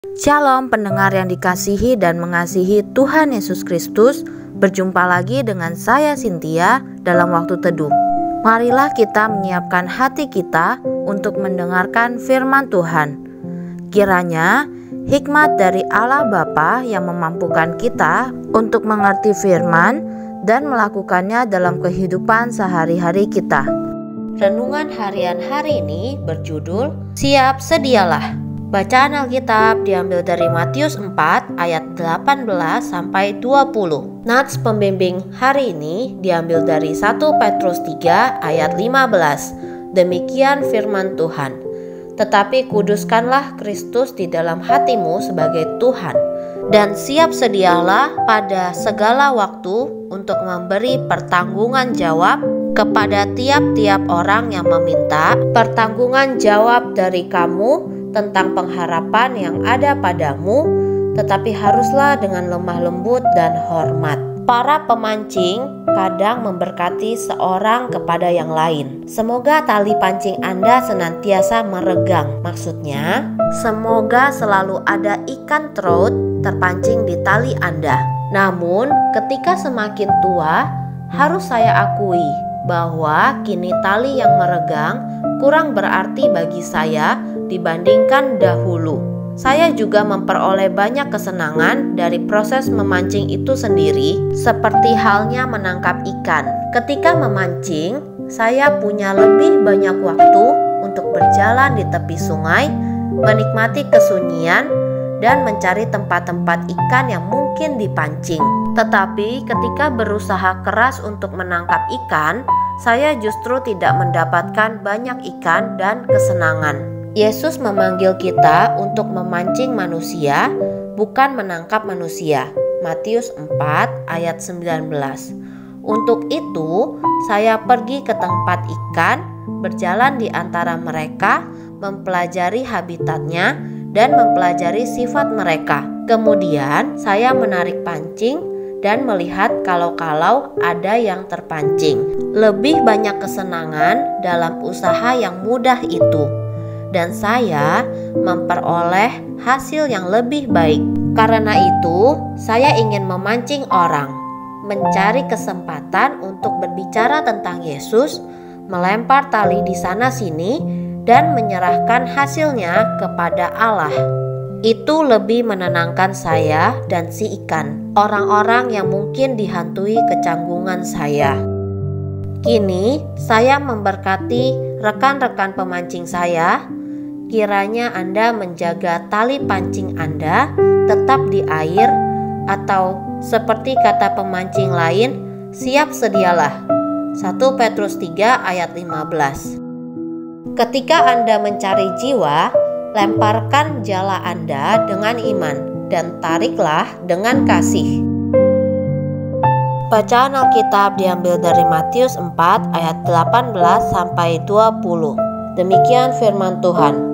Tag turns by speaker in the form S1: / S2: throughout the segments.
S1: Shalom pendengar yang dikasihi dan mengasihi Tuhan Yesus Kristus. Berjumpa lagi dengan saya Cynthia dalam waktu teduh. Marilah kita menyiapkan hati kita untuk mendengarkan firman Tuhan. Kiranya hikmat dari Allah Bapa yang memampukan kita untuk mengerti firman dan melakukannya dalam kehidupan sehari-hari kita. Renungan harian hari ini berjudul Siap Sedialah. Bacaan Alkitab diambil dari Matius 4 ayat 18 sampai 20. Nats pembimbing hari ini diambil dari 1 Petrus 3 ayat 15. Demikian firman Tuhan. Tetapi kuduskanlah Kristus di dalam hatimu sebagai Tuhan, dan siap sedialah pada segala waktu untuk memberi pertanggungan jawab kepada tiap-tiap orang yang meminta pertanggungan jawab dari kamu tentang pengharapan yang ada padamu, tetapi haruslah dengan lemah lembut dan hormat. Para pemancing kadang memberkati seorang kepada yang lain. Semoga tali pancing Anda senantiasa meregang. Maksudnya, semoga selalu ada ikan trout terpancing di tali Anda. Namun, ketika semakin tua, harus saya akui bahwa kini tali yang meregang kurang berarti bagi saya dibandingkan dahulu. Saya juga memperoleh banyak kesenangan dari proses memancing itu sendiri, seperti halnya menangkap ikan. Ketika memancing, saya punya lebih banyak waktu untuk berjalan di tepi sungai, menikmati kesunyian, dan mencari tempat-tempat ikan yang mungkin dipancing. Tetapi ketika berusaha keras untuk menangkap ikan, saya justru tidak mendapatkan banyak ikan dan kesenangan. Yesus memanggil kita untuk memancing manusia, bukan menangkap manusia. Matius 4 ayat 19. Untuk itu, saya pergi ke tempat ikan, berjalan di antara mereka, mempelajari habitatnya, dan mempelajari sifat mereka. Kemudian, saya menarik pancing dan melihat kalau-kalau ada yang terpancing. Lebih banyak kesenangan dalam usaha yang mudah itu. Dan saya memperoleh hasil yang lebih baik. Karena itu, saya ingin memancing orang, mencari kesempatan untuk berbicara tentang Yesus, melempar tali di sana-sini, dan menyerahkan hasilnya kepada Allah. Itu lebih menenangkan saya dan si ikan, orang-orang yang mungkin dihantui kecanggungan saya. Kini, saya memberkati rekan-rekan pemancing saya. Kiranya Anda menjaga tali pancing Anda tetap di air, atau seperti kata pemancing lain, siap sedialah. 1 Petrus 3 ayat 15. Ketika Anda mencari jiwa, lemparkan jala Anda dengan iman dan tariklah dengan kasih. Bacaan Alkitab diambil dari Matius 4 ayat 18 sampai 20. Demikian firman Tuhan.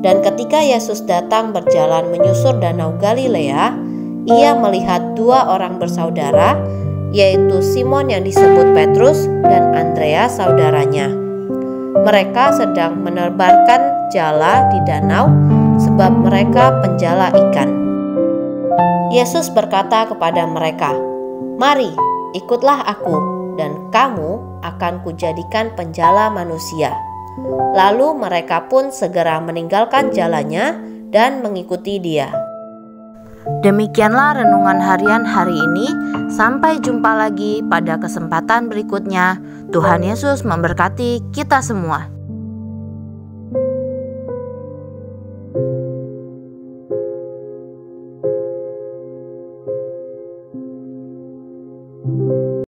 S1: Dan ketika Yesus datang berjalan menyusur danau Galilea, ia melihat dua orang bersaudara, yaitu Simon yang disebut Petrus dan Andreas saudaranya. Mereka sedang menebarkan jala di danau sebab mereka penjala ikan. Yesus berkata kepada mereka, "Mari, ikutlah aku, dan kamu akan kujadikan penjala manusia." Lalu mereka pun segera meninggalkan jalannya dan mengikuti dia. Demikianlah renungan harian hari ini. Sampai jumpa lagi pada kesempatan berikutnya. Tuhan Yesus memberkati kita semua.